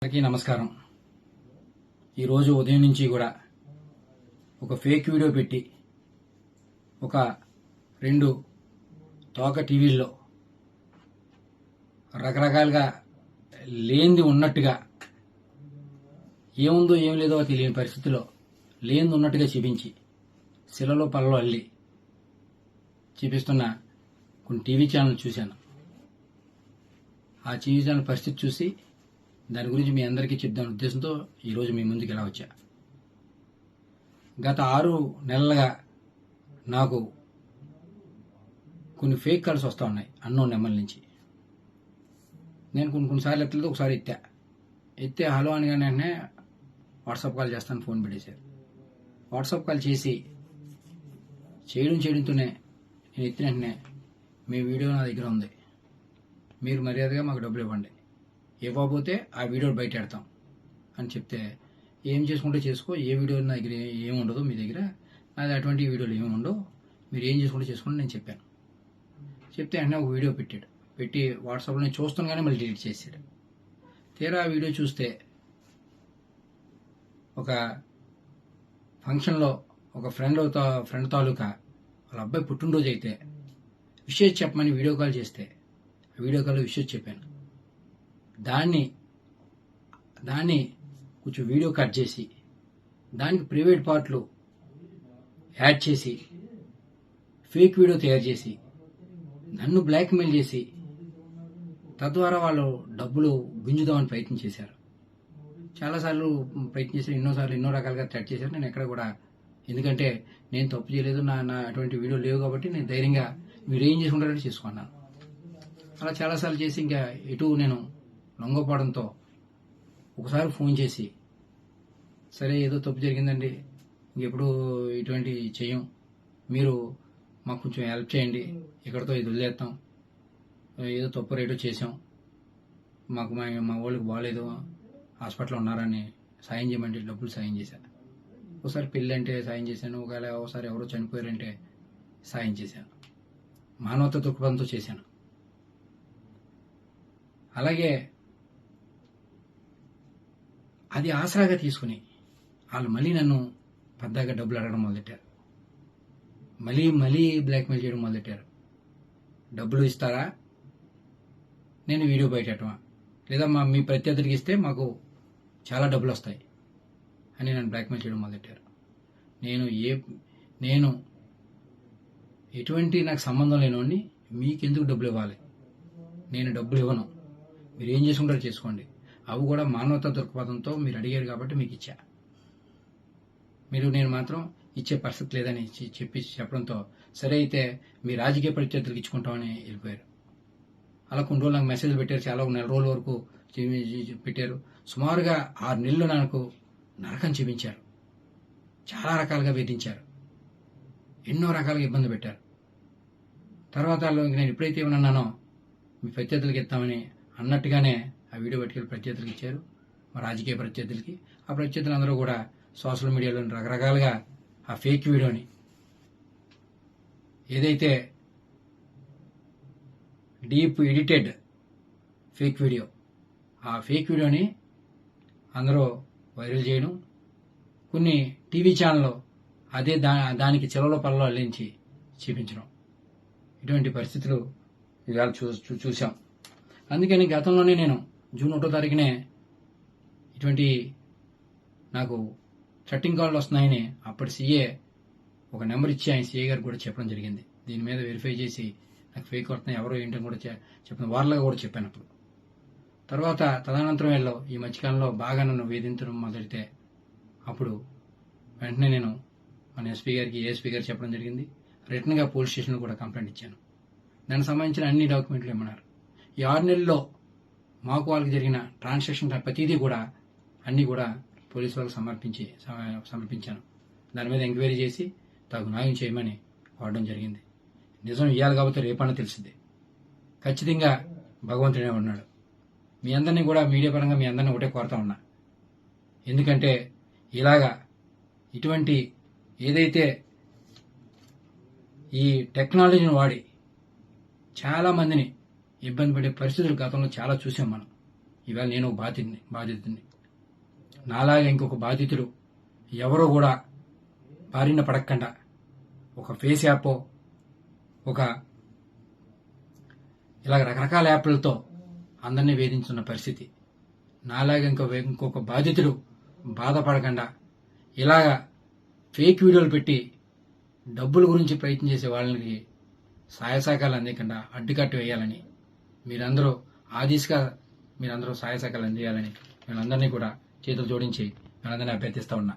అందరికీ నమస్కారం. ఈరోజు ఉదయం నుంచి కూడా ఒక ఫేక్ వీడియో పెట్టి ఒక 2 తోక టీవీల్లో రకరకాలుగా లేనిది ఉన్నట్టుగా, ఏముందో ఏం లేదో తెలియని పరిస్థితిలో లేనిది ఉన్నట్టుగా చూపించి శిలలో పల్లలో అల్లి చూపిస్తున్న కొన్ని టీవీ ఛానల్ చూశాను. ఆ టీవీ ఛానల్ పరిస్థితి చూసి దాని గురించి మీ అందరికీ చెప్దాం ఉద్దేశంతో ఈరోజు మీ ముందుకు ఇలా వచ్చా. గత 6 నెలలుగా నాకు కొన్ని ఫేక్ కాల్స్ వస్తూ ఉన్నాయి అన్నోన్ నెంబర్ నుంచి. నేను కొన్నిసార్లు ఎత్తలేదు, ఒకసారి ఎత్తే హలో అని వెంటనే వాట్సాప్ కాల్ చేస్తాను ఫోన్ పెట్టేశారు. వాట్సాప్ కాల్ చేయడంతోనే నేను ఎత్తిన వెంటనే మీ వీడియో నా దగ్గర ఉంది, మీరు మర్యాదగా మాకు డబ్బులు ఇవ్వండి, ఇవ్వకపోతే ఆ వీడియో బయట పెడతాం అని చెప్తే, ఏం చేసుకుంటే చేసుకో, ఏ వీడియో నా దగ్గర ఏమి ఉండదు, మీ దగ్గర అది అటువంటి వీడియోలు ఏమి ఉండవు, మీరు ఏం చేసుకుంటే చేసుకోండి నేను చెప్పాను. చెప్తే వెంటనే ఒక వీడియో పెట్టి వాట్సాప్లో నేను చూస్తున్నాగానే మళ్ళీ డిలీట్ చేశాడు. తీరా ఆ వీడియో చూస్తే ఒక ఫంక్షన్లో ఒక ఫ్రెండ్ తాలూకా వాళ్ళ అబ్బాయి పుట్టినరోజు అయితే విషయం చెప్పమని వీడియో కాల్ చేస్తే ఆ వీడియో కాల్లో విషయం చెప్పాను. దాన్ని కొంచెం వీడియో కట్ చేసి దానికి ప్రైవేట్ పార్ట్లు యాడ్ చేసి ఫేక్ వీడియో తయారు చేసి నన్ను బ్లాక్మెయిల్ చేసి తద్వారా వాళ్ళు డబ్బులు గుంజుదామని ప్రయత్నం చేశారు. చాలాసార్లు ప్రయత్నం చేశారు, ఎన్నో రకాలుగా థ్రెట్ చేశారు. నేను ఎక్కడ కూడా, ఎందుకంటే నేను తప్పు చేయలేదు, నా అటువంటి వీడియో లేవు కాబట్టి నేను ధైర్యంగా మీరు ఏం చేసుకుంటారంటే చేసుకున్నాను. అలా చాలాసార్లు చేసి ఇంకా ఎటు నేను లొంగపోవడంతో ఒకసారి ఫోన్ చేసి, సరే ఏదో తప్పు జరిగిందండి, ఇంకెప్పుడు ఇటువంటి చెయ్యం, మీరు మాకు కొంచెం హెల్ప్ చేయండి, ఇక్కడతో ఇది వదిలేస్తాం, ఏదో తప్పు రేటో చేసాం, మాకు మా వాళ్ళకి బాగాలేదు, హాస్పిటల్లో ఉన్నారని సాయం చేయమంటే డబ్బులు సాయం చేశాను. ఒకసారి పెళ్ళి అంటే సాయం చేశాను, ఒకసారి ఎవరో చనిపోయారంటే సాయం చేశాను, మానవత దృక్పథంతో చేశాను. అలాగే అది ఆసరాగా తీసుకుని వాళ్ళు మళ్ళీ నన్ను పెద్దగా డబ్బులు అడగడం మొదలెట్టారు, మళ్ళీ బ్లాక్మెయిల్ చేయడం మొదలెట్టారు. డబ్బులు ఇస్తారా, నేను వీడియో బయటమా, లేదా మీ ప్రత్యర్థులకి ఇస్తే మాకు చాలా డబ్బులు వస్తాయి అని నన్ను బ్లాక్మెయిల్ చేయడం మొదలెట్టారు. నేను ఎటువంటి నాకు సంబంధం లేనివాడిని, మీకెందుకు డబ్బులు ఇవ్వాలి, నేను డబ్బులు ఇవ్వను, మీరు ఏం చేసుకుంటారో చేసుకోండి, అవి కూడా మానవతా దృక్పథంతో మీరు అడిగారు కాబట్టి మీకు ఇచ్చా, నేను మాత్రం ఇచ్చే పరిస్థితి లేదని చెప్పడంతో సరే అయితే మీ రాజకీయ ప్రత్యర్థులకు ఇచ్చుకుంటామని వెళ్ళిపోయారు. అలా కొన్ని రోజులు నాకు మెసేజ్లు పెట్టారు, చాలా నెల రోజుల వరకు పెట్టారు. సుమారుగా 6 నెలలు నాకు నరకం చూపించారు, చాలా రకాలుగా వేధించారు, ఎన్నో రకాలుగా ఇబ్బంది పెట్టారు. తర్వాత నేను ఎప్పుడైతే ఏమన్నానో మీ ప్రత్యర్థులకి ఇస్తామని అన్నట్టుగానే ఆ వీడియో పట్టుకెళ్ళి ప్రత్యర్థులకి ఇచ్చారు, మా రాజకీయ ప్రత్యర్థులకి. ఆ ప్రత్యర్థులందరూ కూడా సోషల్ మీడియాలో రకరకాలుగా ఆ ఫేక్ వీడియోని, ఏదైతే డీప్ ఎడిటెడ్ ఫేక్ వీడియో, ఆ ఫేక్ వీడియోని అందరూ వైరల్ చేయడం, కొన్ని టీవీ ఛానల్లో అదే దానికి చెలలో పల్లలో అల్లించి చూపించడం, ఇటువంటి పరిస్థితులు ఇవాళ చూసాం. అందుకని గతంలోనే నేను జూన్ 1వ తారీఖునే ఇటువంటి నాకు చట్టింగ్ కాళ్ళు వస్తున్నాయని అప్పటి సీఏ ఒక నెంబర్ ఇచ్చి ఆయన సీఏ గారికి కూడా చెప్పడం జరిగింది. దీని మీద వెరిఫై చేసి నాకు ఫేక్ వస్తున్నాయి, ఎవరో ఏంటని కూడా చెప్పిన వార్తలుగా కూడా చెప్పాను అప్పుడు. తర్వాత తదనంతరం వెళ్ళో ఈ మధ్యకాలంలో బాగా నన్ను వేధించడం మొదలెడితే అప్పుడు వెంటనే నేను మన ఎస్పీ గారికి, ఏఎస్పీ గారికి చెప్పడం జరిగింది. రిటర్న్గా పోలీస్ స్టేషన్లో కూడా కంప్లైంట్ ఇచ్చాను. దానికి సంబంధించిన అన్ని డాక్యుమెంట్లు ఇమ్మన్నారు. ఈ 6 నెలల్లో మాకు వాళ్ళకి జరిగిన ట్రాన్సాక్షన్ ప్రతిదీ కూడా అన్నీ కూడా పోలీసు వాళ్ళకి సమర్పించాను. దాని మీద ఎంక్వైరీ చేసి తగు న్యాయం చేయమని కోరడం జరిగింది. నిజం ఇవ్వాలి కాబట్టి రేపన్నా తెలిసింది. ఖచ్చితంగా భగవంతుడే ఉన్నాడు. మీ అందరినీ కూడా మీడియా పరంగా మీ అందరినీ ఒకటే కోరుతా ఉన్నా, ఎందుకంటే ఇలాగా ఇటువంటి ఏదైతే ఈ టెక్నాలజీని వాడి చాలా మందిని ఇబ్బంది పడే పరిస్థితులు గతంలో చాలా చూసాం మనం. ఇవాళ నేను ఒక బాధితుడిని. నాలాగా ఇంకొక బాధితుడు ఎవరో కూడా బారిన పడకుండా ఒక ఫేస్ యాప్, ఒక ఇలాగ రకరకాల యాప్లతో అందరినీ వేధించున్న పరిస్థితి. నాలాగా ఇంకొక బాధితుడు బాధపడకుండా ఇలాగా ఫేక్ వీడియోలు పెట్టి డబ్బుల గురించి ప్రయత్నం చేసే వాళ్ళకి సహాయ సహకారాలు అందకుండా అడ్డుకట్ట వేయాలని మీరందరూ ఆ దిశగా సహాయ సహకారాలు అందియాలని వీళ్ళందరినీ కూడా చేతులు జోడించి వీళ్ళందరినీ అభ్యర్థిస్తా ఉన్నా.